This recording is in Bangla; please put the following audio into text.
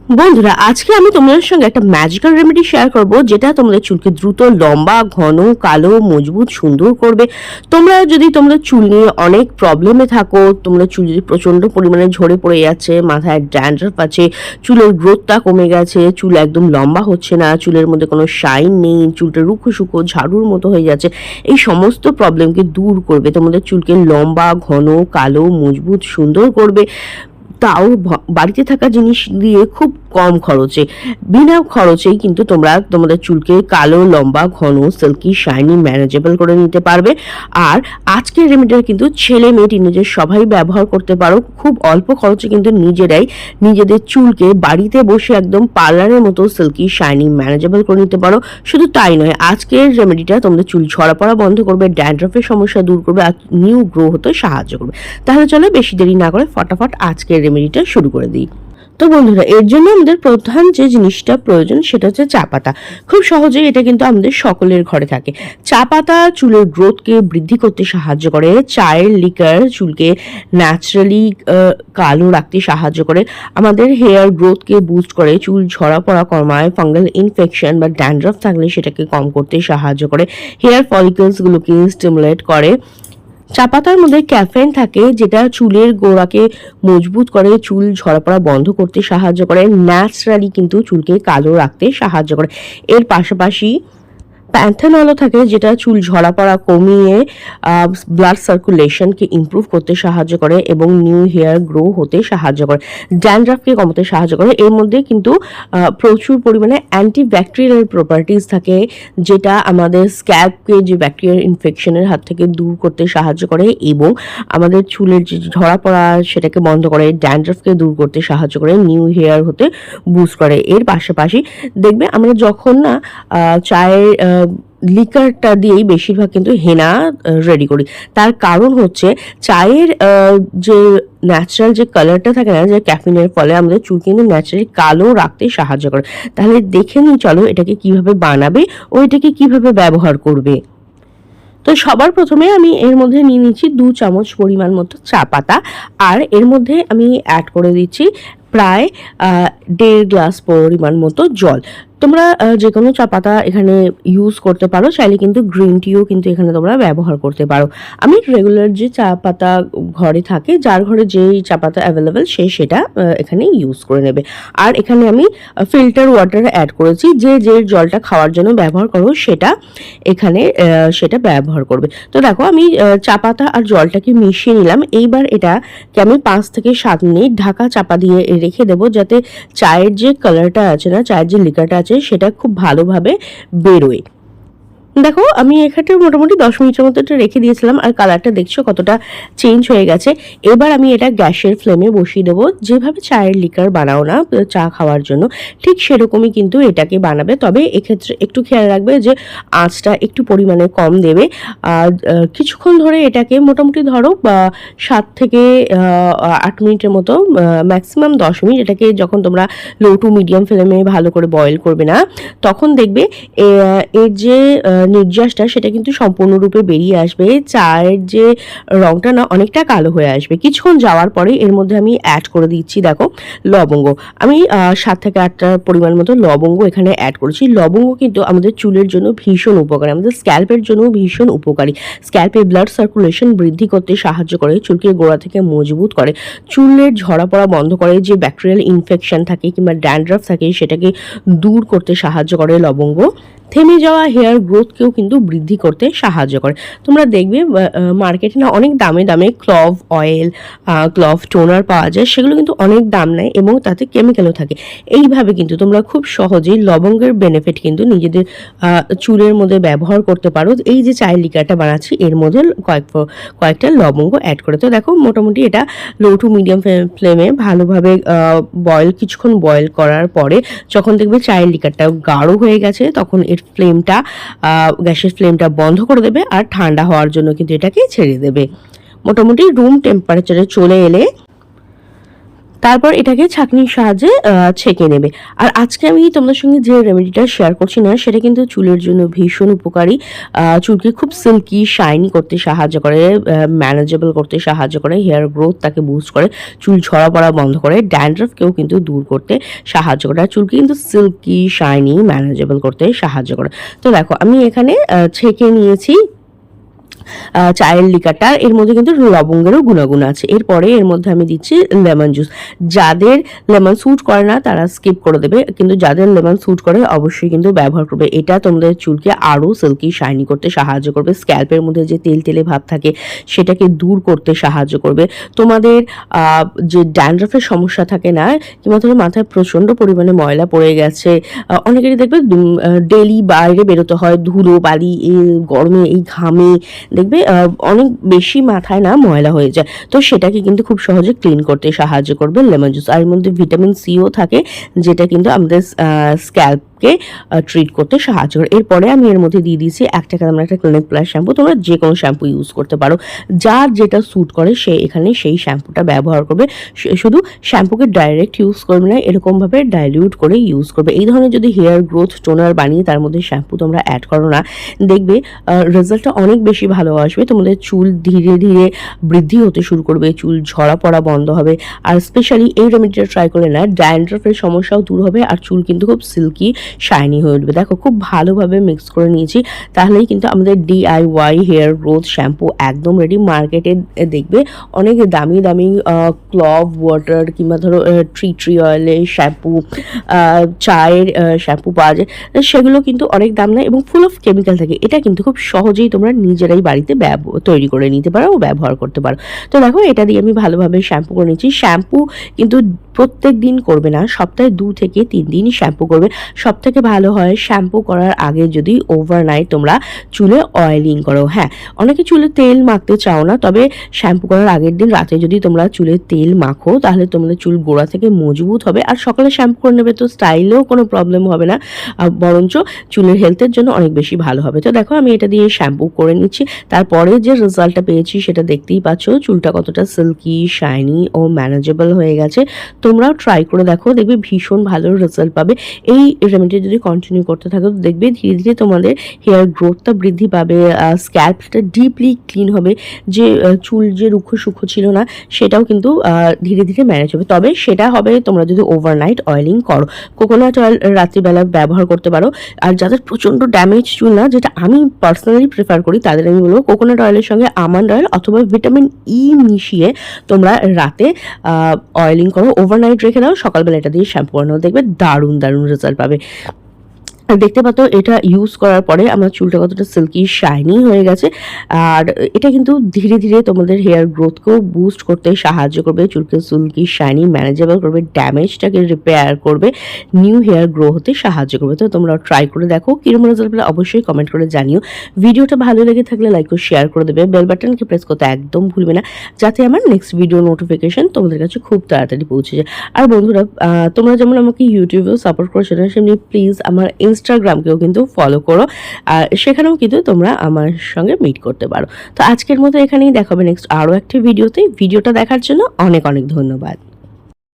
বন্ধুরা, আজকে আমি তোমাদের সঙ্গে একটা ম্যাজিক্যাল রেমেডি শেয়ার করব, যেটা তোমাদের চুলকে দ্রুত লম্বা, ঘন, কালো, মজবুত, সুন্দর করবে। তোমাদের চুল নিয়ে অনেক প্রবলেমে থাকো, তোমাদের চুল যদি প্রচন্ড পরিমাণে ঝরে পড়ে যাচ্ছে, মাথায় ড্যান্ড্রাফ আছে, চুলের গ্রোথটা কমে গেছে, চুল একদম লম্বা হচ্ছে না, চুলের মধ্যে কোনো শাইন নেই, চুলটা রুখো শুকো ঝাড়ুর মতো হয়ে যাচ্ছে, এই সমস্ত প্রবলেমকে দূর করবে, তোমাদের চুলকে লম্বা, ঘন, কালো, মজবুত, সুন্দর করবে। তাও বাড়িতে থাকা জিনিস দিয়ে খুব কম খরচে, বিনা খরচেই কিন্তু তোমরা তোমাদের চুলকে কালো, লম্বা, ঘন, সিল্কি, শাইনি, ম্যানেজেবল করে নিতে পারবে। আর আজকের রেমেডিটা কিন্তু ছেলে মেয়ে টিনেজার সবাই ব্যবহার করতে পারো, খুব অল্প খরচে কিন্তু নিজেরাই নিজেদের চুলকে বাড়িতে বসে একদম পার্লারের মতো সিল্কি, শাইনি, ম্যানেজেবল করে নিতে পারো। শুধু তাই নয়, আজকের রেমেডিটা তোমাদের চুল ঝরা পড়া বন্ধ করবে, ড্যান্ড্রফের সমস্যা দূর করবে, আর নিউ গ্রো হতে সাহায্য করবে। তাহলে চলো বেশি দেরি না করে ফটাফট আজকের রেমেডিটা শুরু করে দিই। তো বন্ধুরা, এর জন্য আমাদের প্রধান যে জিনিসটা প্রয়োজন সেটা হচ্ছে চা পাতা। খুব সহজেই এটা কিন্তু আমাদের সকলের ঘরে থাকে। চা পাতা চুলের গ্রোথকে বৃদ্ধি করতে সাহায্য করে, চায়ের লিকার চুলকে ন্যাচারালি কালো রাখতে সাহায্য করে, আমাদের হেয়ার গ্রোথকে বুস্ট করে, চুল ঝরা পড়া কমায়, ফাঙ্গাল ইনফেকশন বা ড্যান্ড্রফ থাকলে সেটাকে কম করতে সাহায্য করে, হেয়ার ফলিকলসগুলোকে স্টিমুলেট করে। চা পাতার মধ্যে ক্যাফেইন থাকে, যেটা চুলের গোড়াকে মজবুত করে, চুল ঝরা পড়া বন্ধ করতে সাহায্য করে, ন্যাচারালি কিন্তু চুলকে কালো রাখতে সাহায্য করে। এর পাশাপাশি প্যান্থেনলও থাকে, যেটা চুল ঝরা পড়া কমিয়ে ব্লাড সার্কুলেশনকে ইমপ্রুভ করতে সাহায্য করে এবং নিউ হেয়ার গ্রো হতে সাহায্য করে, ড্যান্ড্রাফকে কমাতে সাহায্য করে। এর মধ্যে কিন্তু প্রচুর পরিমাণে অ্যান্টিব্যাকটেরিয়াল প্রপার্টিজ থাকে, যেটা আমাদের স্ক্যাল্পকে যে ব্যাকটেরিয়াল ইনফেকশনের হাত থেকে দূর করতে সাহায্য করে এবং আমাদের চুলের যে ঝরা পড়া সেটাকে বন্ধ করে, ড্যান্ড্রাফকে দূর করতে সাহায্য করে, নিউ হেয়ার হতে বুস্ট করে। এর পাশাপাশি দেখবে আমরা যখন না চায়ের লিকারটা দিয়েই বেশিরভাগ কিন্তু হেনা রেডি করি, তার কারণ হচ্ছে চায়ের যে ন্যাচারাল যে কালারটা থাকে না, যে ক্যাফিনের ফলে আমাদের চুল কিন্তু ন্যাচারালি কালো রাখতে সাহায্য করে। তাহলে দেখে নিই চলো এটাকে কিভাবে বানাবে ও এটাকে কিভাবে ব্যবহার করবে। তো সবার প্রথমে আমি এর মধ্যে নিয়ে নিচ্ছি 2 চামচ পরিমাণ মতো চা পাতা, আর এর মধ্যে আমি অ্যাড করে দিচ্ছি প্রায় 1.5 গ্লাস পরিমাণ মতো জল। তোমরা যে কোনো চা পাতা এখানে ইউজ করতে পারো, চাইলে কিন্তু গ্রিন টিও কিন্তু এখানে তোমরা ব্যবহার করতে পারো। আমি রেগুলার যে চা পাতা ঘরে থাকে, যার ঘরে যেই চা পাতা অ্যাভেলেবেল সে সেটা এখানে ইউজ করে নেবে। আর এখানে আমি ফিল্টার ওয়াটার অ্যাড করেছি, যে জলটা খাওয়ার জন্য ব্যবহার করো সেটা এখানে সেটা ব্যবহার করবে। তো দেখো আমি চা পাতা আর জলটাকে মিশিয়ে নিলাম। এইবার এটাকে আমি 5 থেকে 7 মিনিট ঢাকা চাপা দিয়ে রেখে দেবো, যাতে চায়ের যে কালারটা আছে না, চায়ের যে লিকারটা আছে সেটা খুব ভালোভাবে বেরোয়। দেখো আমি এখানে মোটামুটি 10 মিনিটের মতো এটা রেখে দিয়েছিলাম, আর কালারটা দেখছো কতটা চেঞ্জ হয়ে গেছে। এবার আমি এটা গ্যাসের ফ্লেমে বসিয়ে দেবো। যেভাবে চায়ের লিকার বানাও না চা খাওয়ার জন্য, ঠিক সেরকমই কিন্তু এটাকে বানাবে। তবে এক্ষেত্রে একটু খেয়াল রাখবে যে আঁচটা একটু পরিমাণে কম দেবে। আর কিছুক্ষণ ধরে এটাকে মোটামুটি ধরো 7 থেকে 8 মিনিটের মতো, ম্যাক্সিমাম 10 মিনিট, এটাকে যখন তোমরা লো টু মিডিয়াম ফ্লেমে ভালো করে বয়েল করবে না, তখন দেখবে এর যে নির্যাসটা সেটা কিন্তু সম্পূর্ণরূপে বেরিয়ে আসবে। চায়ের যে রংটা না অনেকটা কালো হয়ে আসবে। কিছুক্ষণ যাওয়ার পরে এর মধ্যে আমি অ্যাড করে দিচ্ছি দেখো লবঙ্গ। আমি 7 থেকে 8টা পরিমাণ মতো লবঙ্গ এখানে অ্যাড করেছি। লবঙ্গ কিন্তু আমাদের চুলের জন্য ভীষণ উপকারী, আমাদের স্ক্যাল্পের জন্য ভীষণ উপকারী। স্ক্যাল্পে ব্লাড সার্কুলেশন বৃদ্ধি করতে সাহায্য করে, চুলকে গোড়া থেকে মজবুত করে, চুলের ঝরা পড়া বন্ধ করে, যে ব্যাকটেরিয়াল ইনফেকশন থাকে কিংবা ড্যান্ড্রাফ থাকে সেটাকে দূর করতে সাহায্য করে লবঙ্গ। থেমে যাওয়া হেয়ার গ্রোথকেও কিন্তু বৃদ্ধি করতে সাহায্য করে। তোমরা দেখবে মার্কেটে না অনেক দামে দামে ক্লভ অয়েল, ক্লভ টোনার পাওয়া যায়, সেগুলো কিন্তু অনেক দাম নেয় এবং তাতে কেমিক্যালও থাকে। এইভাবে কিন্তু তোমরা খুব সহজেই লবঙ্গের বেনিফিট কিন্তু নিজেদের চুলের মধ্যে ব্যবহার করতে পারো। এই যে চায়ের লিকারটা বানাচ্ছি এর মধ্যে কয়েকটা লবঙ্গ অ্যাড করে। তো দেখো মোটামুটি এটা লো টু মিডিয়াম ফ্লেমে ভালোভাবে কিছুক্ষণ বয়েল করার পরে যখন দেখবে চায়ের লিকারটা গাঢ় হয়ে গেছে, তখন গ্যাসের ফ্লেমটা বন্ধ করে দেবে আর ঠান্ডা হওয়ার জন্য কিন্তু এটাকে ছেড়ে দেবে। মোটামুটি রুম টেম্পারেচারে চলে এলে তারপর এটাকে ছাঁকনির সাহায্যে ছেঁকে নেবে। আর আজকে আমি তোমাদের সঙ্গে যে রেমেডিটা শেয়ার করছি না সেটা কিন্তু চুলের জন্য ভীষণ উপকারী। চুলকে খুব সিল্কি শাইনি করতে সাহায্য করে, ম্যানেজেবল করতে সাহায্য করে, হেয়ার গ্রোথ তাকে বুস্ট করে, চুল ঝরা পড়া বন্ধ করে, ড্যান্ড্রাফকেও কিন্তু দূর করতে সাহায্য করে, আর চুলকে কিন্তু সিল্কি শাইনি ম্যানেজেবল করতে সাহায্য করে। তো দেখো আমি এখানে ছেঁকে নিয়েছি চায়ের লিকারটা। এর মধ্যে কিন্তু লবঙ্গেরও গুণাগুণ আছে। এরপরে এর মধ্যে আমি দিচ্ছি লেমন জুস। যাদের লেমন স্যুট করে না তারা স্কিপ করে দেবে, কিন্তু যাদের লেমন স্যুট করে অবশ্যই কিন্তু ব্যবহার করবে। এটা তোমাদের চুলকে আরও সিল্কি শাইনি করতে সাহায্য করবে, স্ক্যাল্পের মধ্যে যে তেল তেলে ভাব থাকে সেটাকে দূর করতে সাহায্য করবে। তোমাদের যে ড্যান্ড্রাফের সমস্যা থাকে না, কিংবা ধরো মাথায় প্রচণ্ড পরিমাণে ময়লা পড়ে গেছে, অনেকেরই দেখবে ডেলি বাইরে বেরোতে হয়, ধুলো বালি এই গরমে এই ঘামে দেখবে অনেক বেশি মাথায় না ময়লা হয়ে যায়, তো সেটাকে কিন্তু খুব সহজে ক্লিন করতে সাহায্য করবে লেমন জুস। আর এর মধ্যে ভিটামিন সিও থাকে, যেটা কিন্তু আমাদের স্ক্যাল্পকে ট্রিট করতে সাহায্য করে। এরপরে আমি এর মধ্যে দিয়ে দিয়েছি 1 টাকা দামের একটা ক্লিনিক প্লাস শ্যাম্পু। তোমরা যে কোনো শ্যাম্পু ইউজ করতে পারো, যার যেটা স্যুট করে সে এখানে সেই শ্যাম্পুটা ব্যবহার করবে। শুধু শ্যাম্পুকে ডাইরেক্ট ইউজ করবে না, এরকমভাবে ডাইলিউট করে ইউজ করবে। এই ধরনের যদি হেয়ার গ্রোথ টোনার বানিয়ে তার মধ্যে শ্যাম্পু তোমরা অ্যাড করো না, দেখবে রেজাল্টটা অনেক বেশি ভালো আসবে। তোমাদের চুল ধীরে ধীরে বৃদ্ধি হতে শুরু করবে, চুল ঝরা পড়া বন্ধ হবে। আর স্পেশালি এই রেমেডিটা ট্রাই করলে না ড্যান্ড্রাফের সমস্যাও দূর হবে, আর চুল কিন্তু খুব সিল্কি শাইনি হয়ে উঠবে। দেখো খুব ভালোভাবে মিক্স করে নিয়েছি, তাহলেই কিন্তু আমাদের DIY হেয়ার গ্রোথ শ্যাম্পু একদম রেডি। মার্কেটে দেখবে অনেক দামি দামি ক্লভ ওয়াটার কিংবা ধরো ট্রি অয়েলের শ্যাম্পু, চায়ের শ্যাম্পু পাওয়া যায়, সেগুলো কিন্তু অনেক দাম নেয় এবং ফুল অফ কেমিক্যাল থাকে। এটা কিন্তু খুব সহজেই তোমরা নিজেরাই বাড়িতে তৈরি করে নিতে পারো ও ব্যবহার করতে পারো। তো দেখো এটা দিয়ে আমি ভালোভাবে শ্যাম্পু করে নিচ্ছি। শ্যাম্পু কিন্তু প্রত্যেক দিন করবে না, সপ্তাহে 2 থেকে 3 দিন শ্যাম্পু করবে। সব থেকে ভালো হয় শ্যাম্পু করার আগে যদি ওভারনাইট তোমরা চুলে অয়েলিং করো। হ্যাঁ, অনেকে চুলে তেল মাখতে চাও না, তবে শ্যাম্পু করার আগের দিন রাতে যদি তোমরা চুলে তেল মাখো তাহলে তোমাদের চুল গোড়া থেকে মজবুত হবে, আর সকালে শ্যাম্পু করে নেবে তো স্টাইলেও কোনো প্রবলেম হবে না, বরঞ্চ চুলের হেলথের জন্য অনেক বেশি ভালো হবে। তো দেখো আমি এটা দিয়ে শ্যাম্পু করে নিচ্ছি। তারপরে যে রেজাল্টটা পেয়েছি সেটা দেখতেই পাচ্ছ, চুলটা কতটা সিল্কি শাইনি ও ম্যানেজেবল হয়ে গেছে। তোমরাও ট্রাই করে দেখো, দেখবে ভীষণ ভালো রেজাল্ট পাবে। এই রেমেডি যদি কন্টিনিউ করতে থাকো দেখবে ধীরে ধীরে তোমাদের হেয়ার গ্রোথটা বৃদ্ধি পাবে, স্ক্যাল্পটা ডিপলি ক্লিন হবে, যে চুল যে রুক্ষ সূক্ষ্ম ছিল না সেটাও কিন্তু ধীরে ধীরে ম্যানেজ হবে। তবে সেটা হবে তোমরা যদি ওভারনাইট অয়েলিং করো। কোকোনাট অয়েল রাত্রিবেলা ব্যবহার করতে পারো। আর যাদের প্রচণ্ড ড্যামেজ চুল না, যেটা আমি পার্সোনালি প্রেফার করি, তাদের আমি বলবো কোকোনাট অয়েলের সঙ্গে আমন্ড অয়েল অথবা ভিটামিন মিশিয়ে তোমরা রাতে অয়েলিং করো, ওভারনাইট রেখে দাও, সকালবেলা এটা দিয়ে শ্যাম্পু বানাও, দেখবে দারুণ দারুণ রেজাল্ট পাবে। দেখতে পাচ্ছ এটা ইউজ করার পরে আমার চুলটা কতটা সিল্কি শাইনি হয়ে গেছে। আর এটা কিন্তু ধীরে ধীরে তোমাদের হেয়ার গ্রোথকেও বুস্ট করতে সাহায্য করবে, চুলকে সিল্কি শাইনি ম্যানেজেবল করবে, ড্যামেজটাকে রিপেয়ার করবে, নিউ হেয়ার গ্রো হতে সাহায্য করবে। তো তোমরা ট্রাই করে দেখো, কিরকম রেজাল্ট পেলে অবশ্যই কমেন্ট করে জানিও। ভিডিওটা ভালো লেগে থাকলে লাইক ও শেয়ার করে দেবে, বেল বাটনকে প্রেস করতে একদম ভুলবে না, যাতে আমার নেক্সট ভিডিও নোটিফিকেশন তোমাদের কাছে খুব তাড়াতাড়ি পৌঁছে যায়। আর বন্ধুরা, তোমরা যেমন আমাকে ইউটিউবেও সাপোর্ট করো, সেমনি প্লিজ আমার ইনস্টাগ্রামকেও কিন্তু ফলো করো, আর সেখানেও কিন্তু তোমরা আমার সঙ্গে মিট করতে পারো। তো আজকের মতো এখানেই দেখাবে নেক্সট আরও একটি ভিডিওতে। ভিডিওটা দেখার জন্য অনেক অনেক ধন্যবাদ।